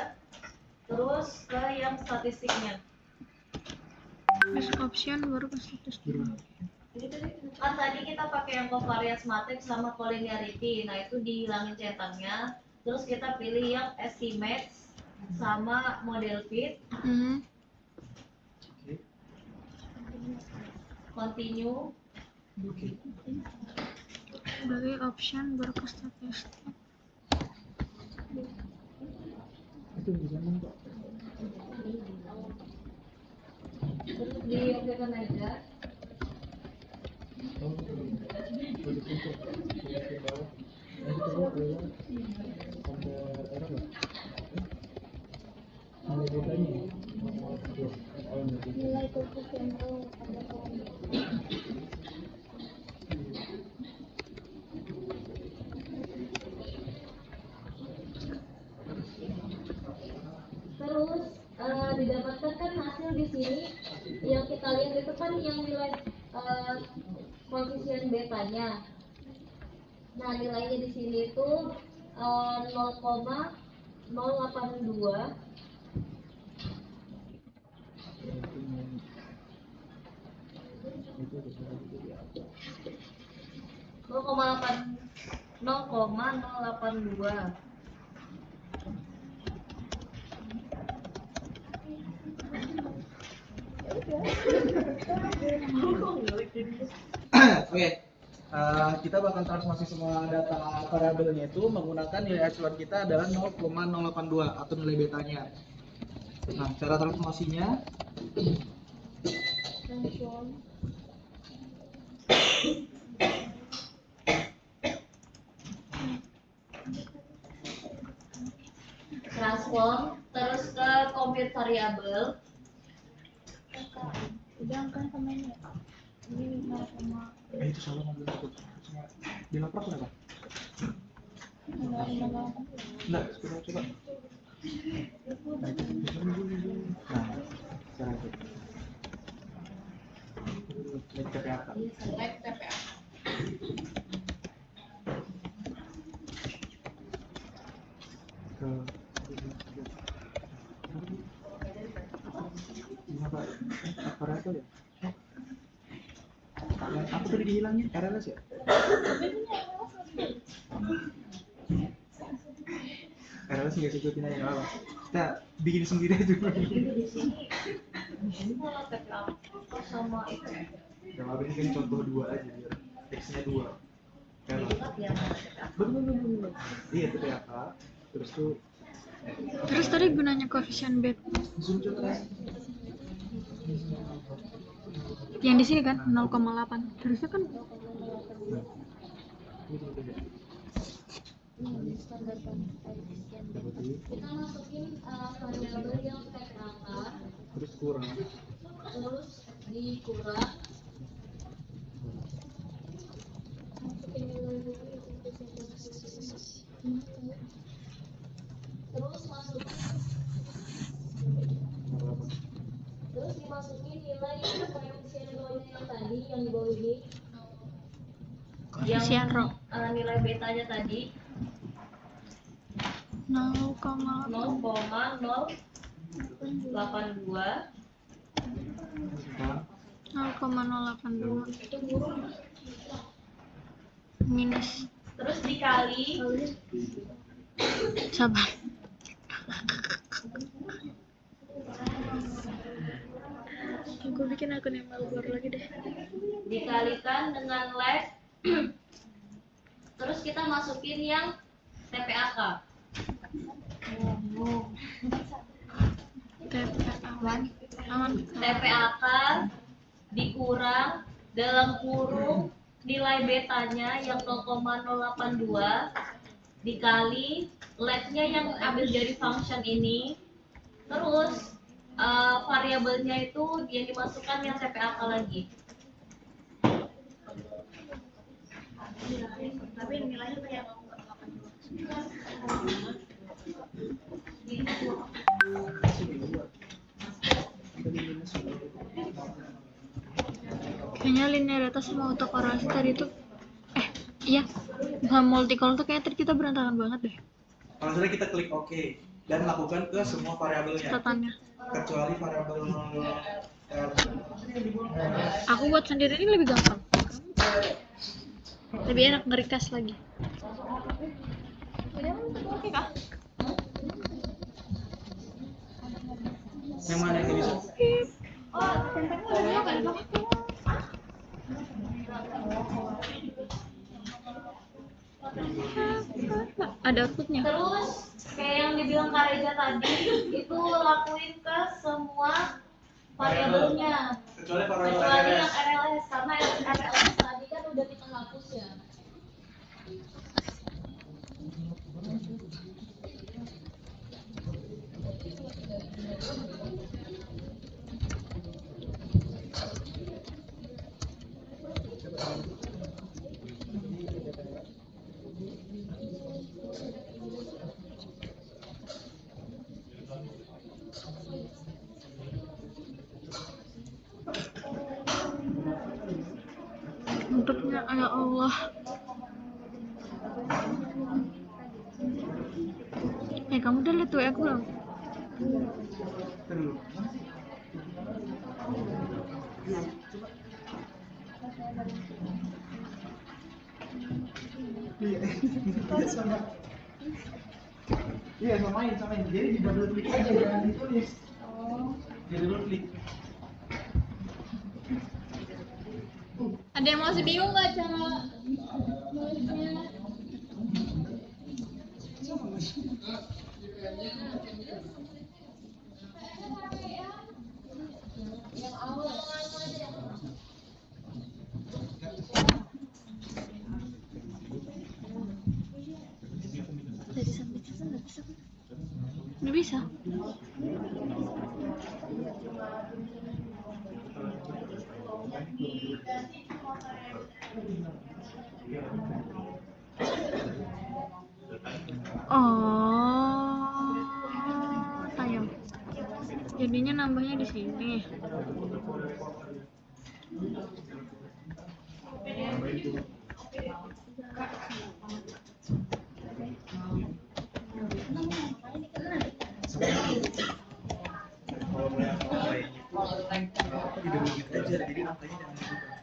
Terus ke yang statistiknya. Terus option baru ke status. Kan tadi kita pakai yang covariance matrix sama collinearity. Nah itu dihilangin centangnya. Terus kita pilih yang estimates sama model fit. Continue. Dari option baru ke statistik. Itu bisa kok. Terus di okekan aja. Nilai koefisien Terus didapatkan kan hasil di sini yang kita lihat itu kan yang nilai koefisien betanya. Nah nilainya di sini itu 0,082. 0,082. Oke. Kita bakal transformasi semua data variabelnya itu menggunakan nilai acuan kita adalah 0,082 atau nilai betanya. Nah, cara transformasinya transform terus ke compute variabel. udah kan sama ini ya. Ini sama Itu salah ngambil itu. Dilaprak kenapa? nggak Enggak, coba. Nah, sekarang itu. Like TPAK. Like TPA. Ke apa? Aparatur ya? Yang apa tadi dihilangin? RLS ya? RLS nggak sesuatu aja nggak apa. Kita bikin sendiri aja. Di sini kalau TPA sama itu Yang apa ini kan contoh dua aja biar teksnya dua. dekat ya sama TPA. Betul. Iya TPAK. Terus tuh Terus tadi gunanya koefisien beta zoom coba. yang di sini kan 0,8. Terusnya kan Kita masukin variabel yang TPA, Terus kurang. terus dikurang. Terus dimasukin nilai koefisien rho-nya yang tadi yang di bawah ini. koefisien rho Nilai betanya tadi 0,8. 0,082 0,082 itu burung. minus Terus dikali sabar. Aku bikin akun email baru lagi deh. dikalikan dengan lag. Terus kita masukin yang TPAK. Aman. TPAK dikurang dalam kurung nilai betanya yang 0,082 dikali lagnya yang ambil dari function ini, terus variabelnya itu yang dimasukkan yang TPAK lagi. Tapi nilainya kayak Kayaknya linear data sama autokorelasi tadi tuh iya bukan multicolor tuh kayaknya tadi kita berantakan banget deh Langsung kita klik OK dan lakukan ke semua variabelnya catatannya. kecuali variabel Aku buat sendiri ini lebih gampang, lebih enak nge-recast lagi. yang mana yang bisa? Ada outputnya. terus kayak yang dibilang Kak Reza tadi itu lakuin ke semua variabelnya Kecuali variabel kecuali RLS. yang RLS karena RLS Tadi kan udah kita hapus ya. Bentuknya ya Allah. Kamu udah lihat WA aku belum? Terus. Iya, samain. Jadi di double klik aja, jangan ditulis. Jadi double klik. Ada yang masih bingung nggak cara nulisnya? Yang awal aja. Dari sampai situ nggak bisa. Nggak bisa. nambahnya di sini. Kalau mau yang lain itu di double bit aja, jadi angkanya jangan diubah.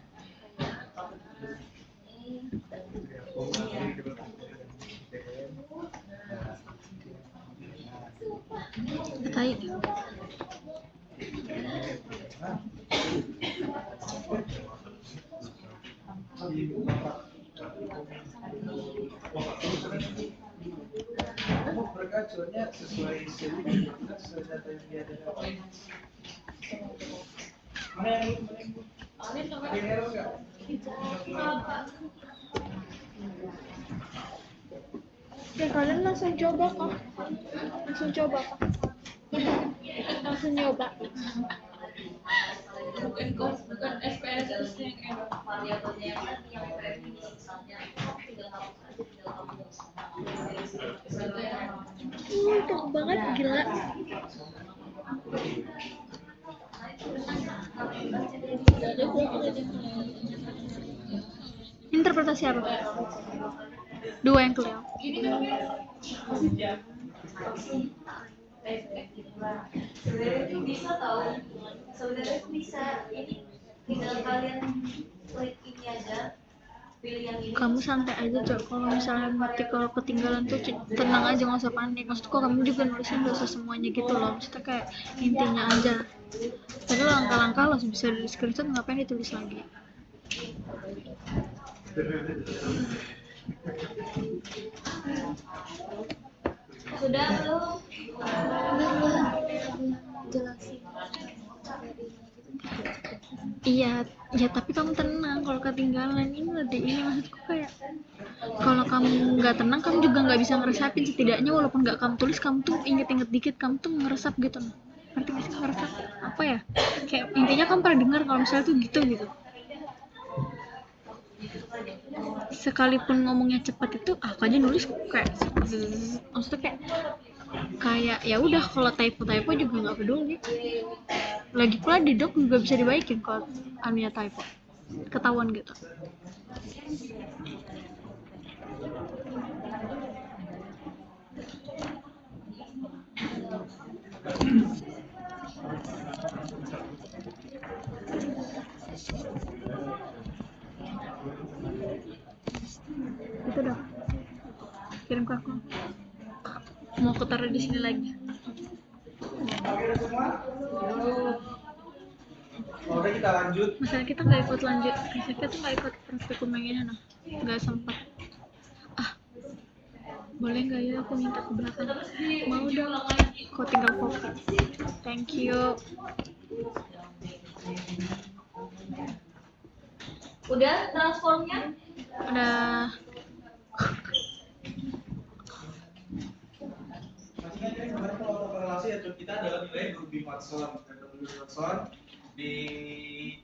Tai. Mereka acuannya sesuai sesuai data yang dia ada. Mana yang ada yang error nggak? Ya kalian langsung coba kok. Langsung coba kok. Langsung nyoba. bukan SPSS yang error variabelnya yang tadi yang premis misalnya tinggal hapus aja tinggal hapus. Tuh banget gila. Interpretasi apa? Dua yang kelihatan. Sebenarnya itu bisa tahu, sebenarnya itu bisa ini tinggal kalian klik ini aja, pilih yang ini. Kamu santai aja Cok, kalau misalnya ngerti kalau ketinggalan tuh tenang aja, nggak usah panik. Maksudku kamu juga nulisnya nggak usah semuanya gitu loh, maksudnya kayak intinya aja. Tapi langkah-langkah lo bisa di screenshot, ngapain ditulis lagi? Sudah belum? Jelasin. Iya, ya tapi kamu tenang kalau ketinggalan ini nanti ini maksudku kayak kalau kamu nggak tenang kamu juga nggak bisa ngeresapin, setidaknya walaupun nggak kamu tulis kamu tuh inget-inget dikit, kamu tuh ngeresap gitu loh. Ngerti nggak sih ngeresap apa ya? Kayak intinya kamu pernah dengar kalau misalnya tuh gitu. Sekalipun ngomongnya cepat itu aku aja nulis kayak maksudnya kayak ya udah, kalau typo juga nggak peduli. Lagi pula di doc juga bisa dibaikin kalau anunya typo ketahuan gitu. Itu dah, kirim ke aku, mau aku taruh di sini lagi. Oke udah semua? Oh, udah kita lanjut. Masalah kita nggak ikut lanjut, kita tuh nggak ikut praktikum yang ini nah, nggak sempat. Boleh nggak ya aku minta ke belakang? Mau dong, kau tinggal copy. Thank you. Udah transformnya? Udah. Masih ingat ya kemarin kalau korelasi ya kita adalah nilai Durbin-Watson di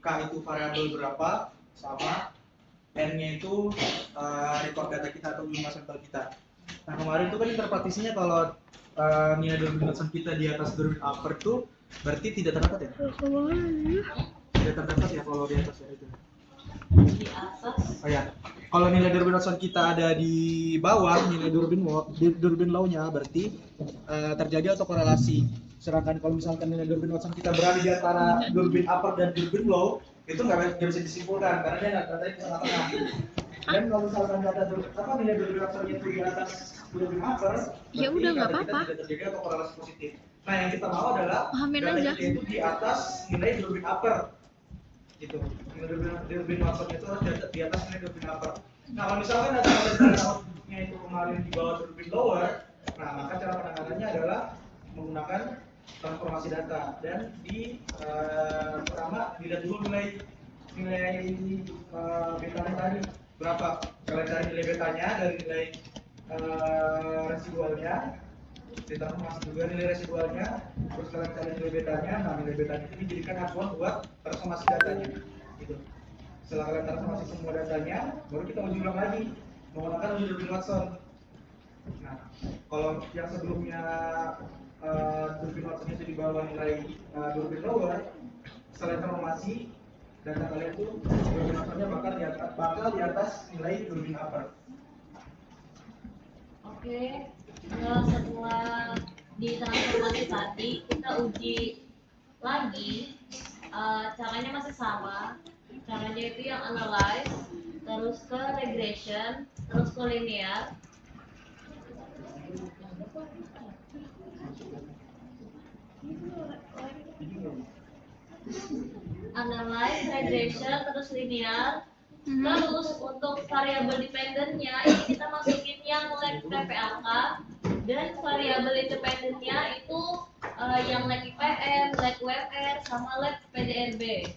K itu variabel berapa sama N-nya itu record data kita atau jumlah sampel kita. Nah kemarin itu kan interpretasinya kalau nilai Durbin-Watson kita di atas Durbin upper tuh berarti tidak terdapat ya? Tidak terdapat ya kalau di atas ya itu. Di atas. Oh ya, kalau nilai Durbin-Watson kita ada di bawah nilai Durbin law-nya berarti terjadi autokorelasi. Sedangkan kalau misalkan nilai Durbin-Watson kita berada di antara Durbin upper dan Durbin low, itu nggak bisa disimpulkan karena dia datanya di tengah-tengah. Dan kalau misalkan data nilai Durbin-Watson itu di atas Durbin upper, Ya udah, nggak apa-apa. Tidak terjadi autokorelasi positif. Nah yang kita mau adalah Pahamin data aja. kita itu di atas nilai Durbin upper. Gitu. Durbin Watson itu harus di atas nilai Durbin upper. Nah, kalau misalkan data outputnya itu kemarin di bawah Durbin lower, nah maka cara penanganannya adalah menggunakan transformasi data dan pertama dilihat dulu nilai betanya tadi berapa. Kalian cari nilai betanya dari nilai residualnya, ditambah masuk juga nilai residualnya, terus kalian cari nilai betanya. Nah nilai betanya ini dijadikan acuan buat transformasi datanya gitu. Setelah kalian transformasi semua datanya, baru kita uji ulang lagi menggunakan uji Durbin-Watson. Nah, kalau yang sebelumnya Durbin Watson itu di bawah nilai Durbin lower, setelah informasi data kalian itu Durbin Watsonnya bakal di atas nilai Durbin upper. Oke, setelah ditransformasi tadi kita uji lagi. Caranya masih sama. Caranya itu yang analyze, terus ke regression, terus ke linear. Analyze, regression, terus linear. Terus untuk variabel dependennya ini kita masukin yang lab PPAK, dan variabel independennya itu yang lab IPM, lab UMR, sama lab PDRB.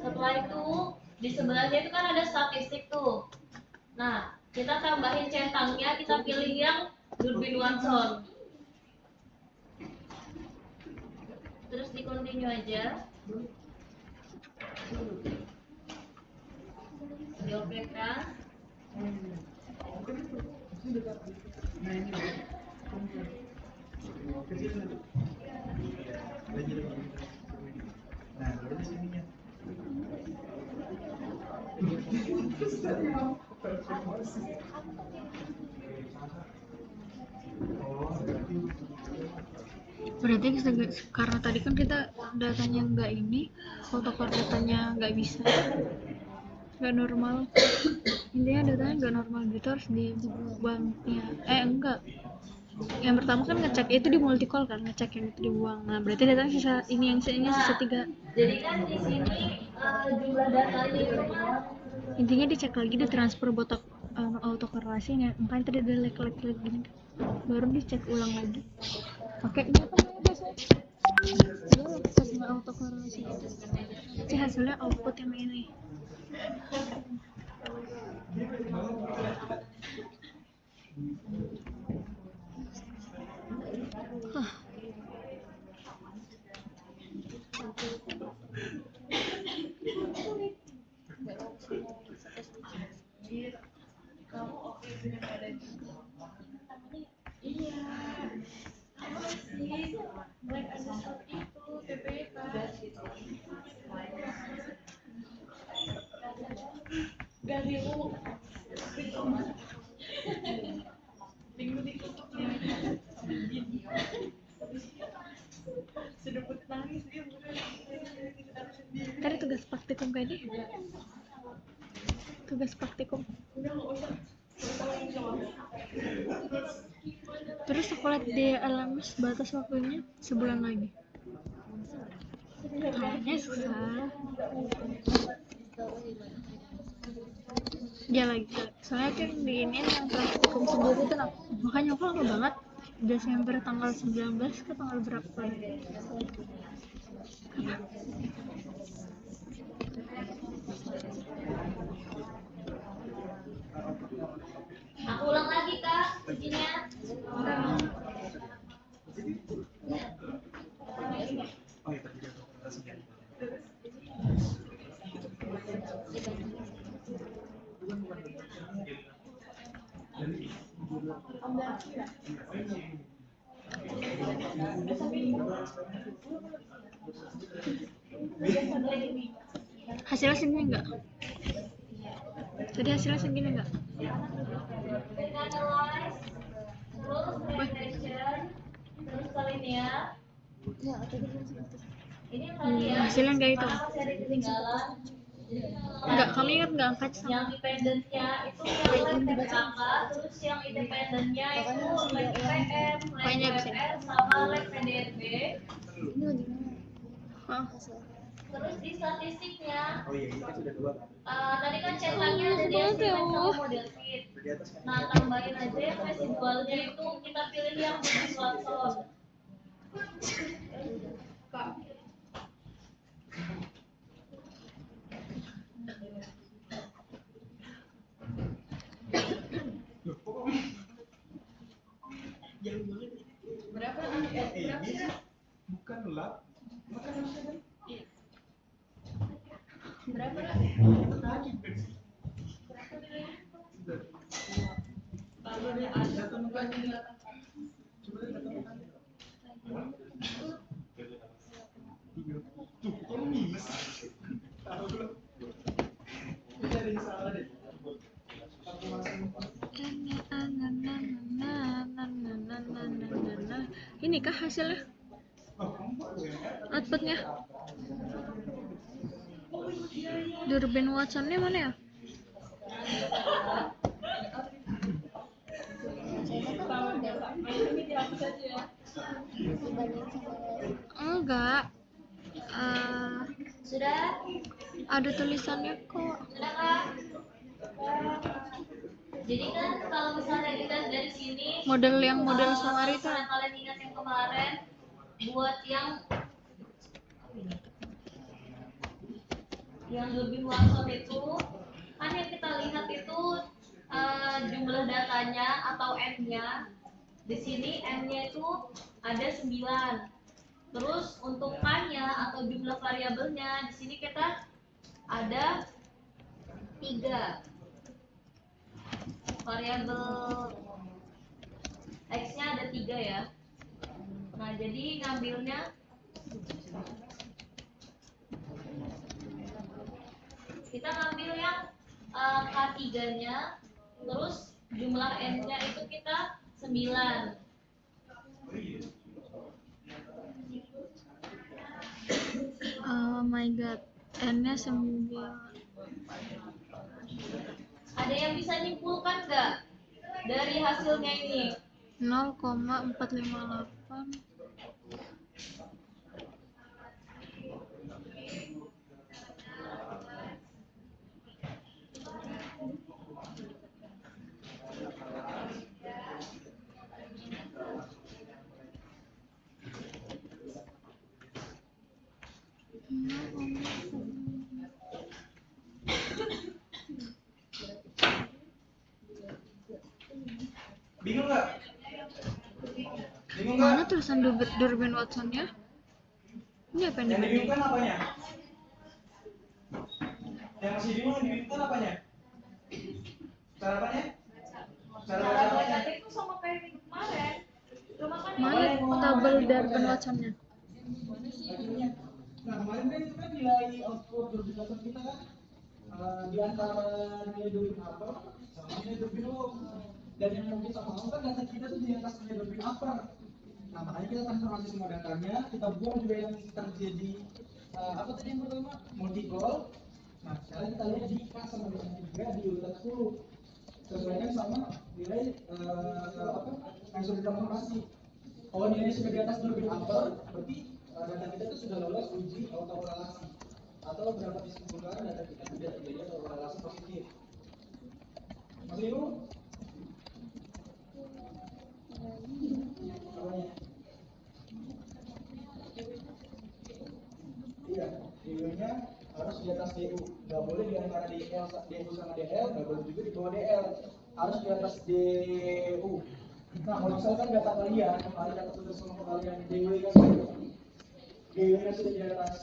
Setelah itu di sebelahnya itu kan ada statistik tuh. Nah, kita tambahin centangnya, kita pilih yang Durbin Watson. Terus di continue aja. Dioperkan. Nah, baru di sininya. Berarti karena tadi kan kita datanya nggak ini, autocore datanya nggak bisa, nggak normal. Intinya datanya nggak normal gitu, harus dibuang ya. Enggak. Yang pertama kan ngecek itu di multicall kan, ngecek yang itu dibuang. Nah berarti datanya sisa ini, yang sisa 3. Jadi kan di sini jumlah datanya itu kan Intinya dicek lagi, ditransfer buat autokorelasinya. Makanya tadi ada like gini, baru dicek ulang lagi pakai ini apa namanya biasanya tes autokorelasi itu. Jadi hasilnya output yang ini. Tadi tugas praktikum kayak deh. Tugas praktikum. Terus aku lihat di LMS batas waktunya sebulan lagi. Kayaknya susah. Ya lagi, soalnya kan di ini yang praktikum sendiri kan, makanya aku lama banget. Desember tanggal 19 ke tanggal berapa lagi? aku ulang lagi Kak ujinya. Oh iya, tadi jatuh presentasinya. Hasilnya segini enggak? Tadi hasilnya segini enggak? Analyze, terus regression, terus ke linear. Ini yang tadi ya. Hasilnya enggak itu? Karena masih ada ketinggalan. Enggak, kamu ingat enggak angka Yang dependennya itu yang lab PPAK, terus yang independennya itu lab IPM, lab UMR, sama lab PDRB. Terus di statistiknya, Oh iya, ini kan sudah 2 kan. tadi kan centangnya ada di estimate sama model fit. Di atas kan. Nah, tambahin aja yang residualnya itu kita pilih yang Durbin Watson. Berapa? Bukan lab. Makan harusnya kan? Berapa? Ini kah hasilnya? Outputnya? Durbin Watsonnya mana ya? Enggak. Sudah? Ada tulisannya kok. Sudah kak? Jadi kan kalau misalnya kita dari sini Model kalau Sumari itu. misalnya kalian ingat yang kemarin buat yang Durbin Watson itu kan yang kita lihat itu jumlah datanya atau n-nya. Di sini n-nya itu ada 9. Terus untuk k-nya atau jumlah variabelnya di sini kita ada 3. Variabel x-nya ada 3 ya. Nah, jadi ngambilnya kita ngambil yang K3-nya, terus jumlah n-nya itu kita 9. Oh my god, n-nya 9. Ada yang bisa nyimpulkan nggak dari hasilnya ini? 0,458. Bingung nggak? Mana tulisan Durbin Watsonnya? Ini apa yang Yang dibanding? dibingungkan apanya? Yang masih bingung yang dibingungkan apanya? Cara apanya? Cara Cara bacanya? bacanya itu sama kayak minggu kemarin. Cuma kan Mana tabel Durbin Watsonnya? Nah kemarin kan itu kan nilai output Durbin Watson kita kan di antara nilai Durbin upper sama nilai Durbin low. Dan yang mungkin sama kan data kita tuh di atas nilai Durbin upper. Nah makanya kita transformasi semua datanya, kita buang juga yang terjadi apa tadi yang pertama multi-call. Nah sekarang kita lihat di kelas sama dengan 3 di urutan 10 sesuaikan sama nilai apa yang sudah ditransformasi. Kalau nilainya sudah di atas Durbin upper, berarti data kita itu sudah lolos uji autokorelasi atau berapa disimpulkan data kita tidak terjadi autokorelasi positif. Mas Ibu? Iya, DU-nya harus di atas DU, nggak boleh di antara DU sama DL, nggak boleh juga di bawah DL, harus di atas DU. Nah, kalau misalkan data kalian, kemarin data tugas sama kalian DU kan DU-nya sudah di atas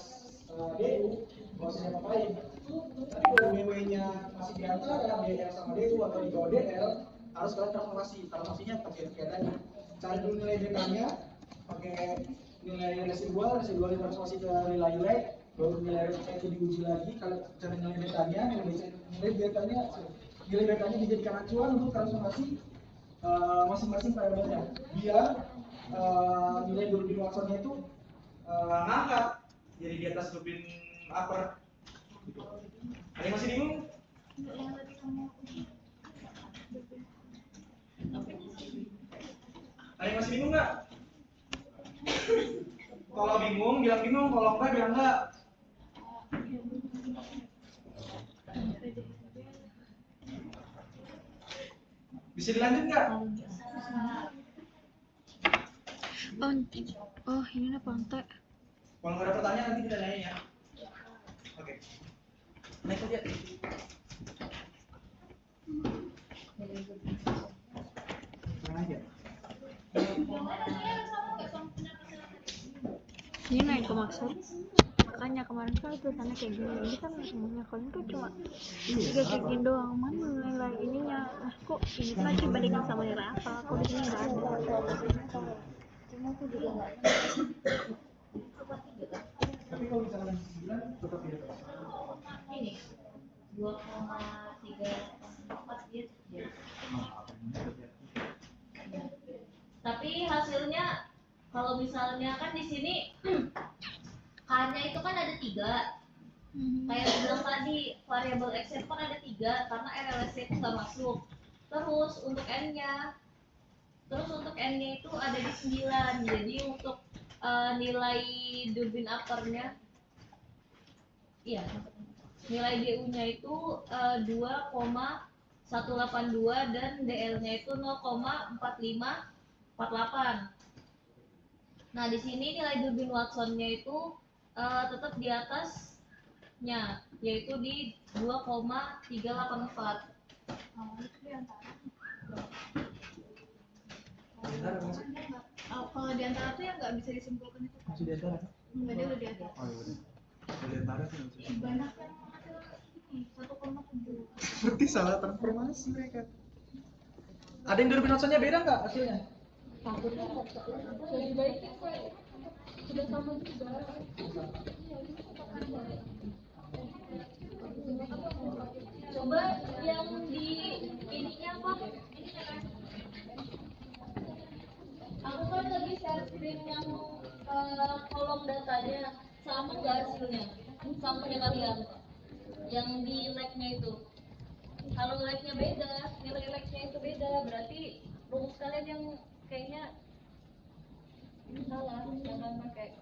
DU, nggak usah ngapain. Tapi kalau DW-nya masih di antara DL sama DU atau di bawah DL, harus kalian transformasinya pakai tadi. Cari dulu nilai beta-nya, pakai nilai residual transformasi ke nilai baru nilai residual itu diuji lagi. Kalau cari nilai betanya, nilai betanya dijadikan acuan untuk transformasi masing-masing variabelnya. Biar nilai Durbin Watsonnya itu ngangkat jadi di atas Durbin upper. Ada yang masih bingung? Ada yang masih bingung nggak? Kalau bingung, bilang bingung. Kalau enggak, bilang enggak. Bisa dilanjut nggak? Oh ini apa pantai? Kalau nggak ada pertanyaan nanti kita nanya ya. Oke. Naik aja. Tenang aja. Ini naik ke maksud. makanya kemarin kan tulisannya kayak gini, ini kan semuanya kalian tuh cuma tiga kayak gini doang, mana nilai ininya. Mas kok ini lagi bandingin sama nilai apa, kok di sini nggak ada. Cuma aku juga nggak Tapi kalau misalkan 9 tetap di atas. Ini 2,384 dia. Tapi hasilnya kalau misalnya kan di sini K-nya itu kan ada 3. Kayak aku bilang tadi, variabel X itu kan ada 3 karena RLS itu nggak masuk. Terus untuk N-nya itu ada di 9. Jadi untuk nilai Durbin uppernya, iya, nilai DU-nya itu 2,182 dan DL-nya itu 0,4548. Nah, di sini nilai Durbin Watson-nya itu tetap di atasnya, yaitu di 2,384. Kalau di antara tuh yang nggak bisa disimpulkan itu kan? Masih di antara. Enggak, dia udah di atas. Oh iya benar. Kalau di antara sih nggak bisa. Banyak yang hasil ini 1,7. Berarti salah transformasi mereka. Ada yang Durbin Watsonnya beda nggak hasilnya? Sudah dibaikin kok. Sudah sama juga. Coba yang di ininya apa? Aku kan lagi share screen yang kolom datanya, sama nggak hasilnya? Sama punya kalian? Yang di lag-nya itu. Kalau lag-nya beda, nilai lag-nya itu beda, berarti rumus kalian yang kayaknya salah, jangan pakai.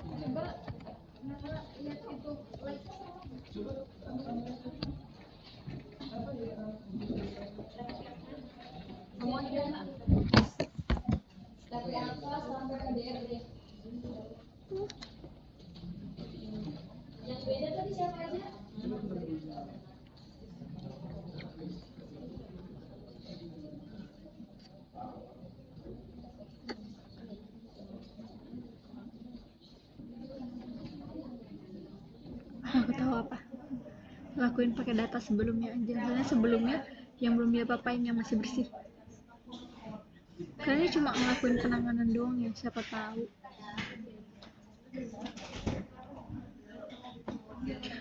Coba lihat itu like Semuanya dari atas sampai ke DRD. Yang beda tadi siapa aja? Aku tahu apa, lakuin pakai data sebelumnya aja, soalnya sebelumnya yang belum diapa-apain yang masih bersih. Kalian cuma ngelakuin penanganan doang ya, siapa tahu.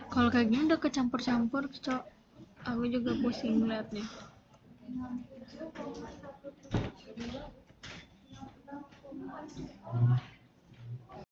Kalau kayak gini udah kecampur-campur, cok. Aku juga pusing ngeliatnya.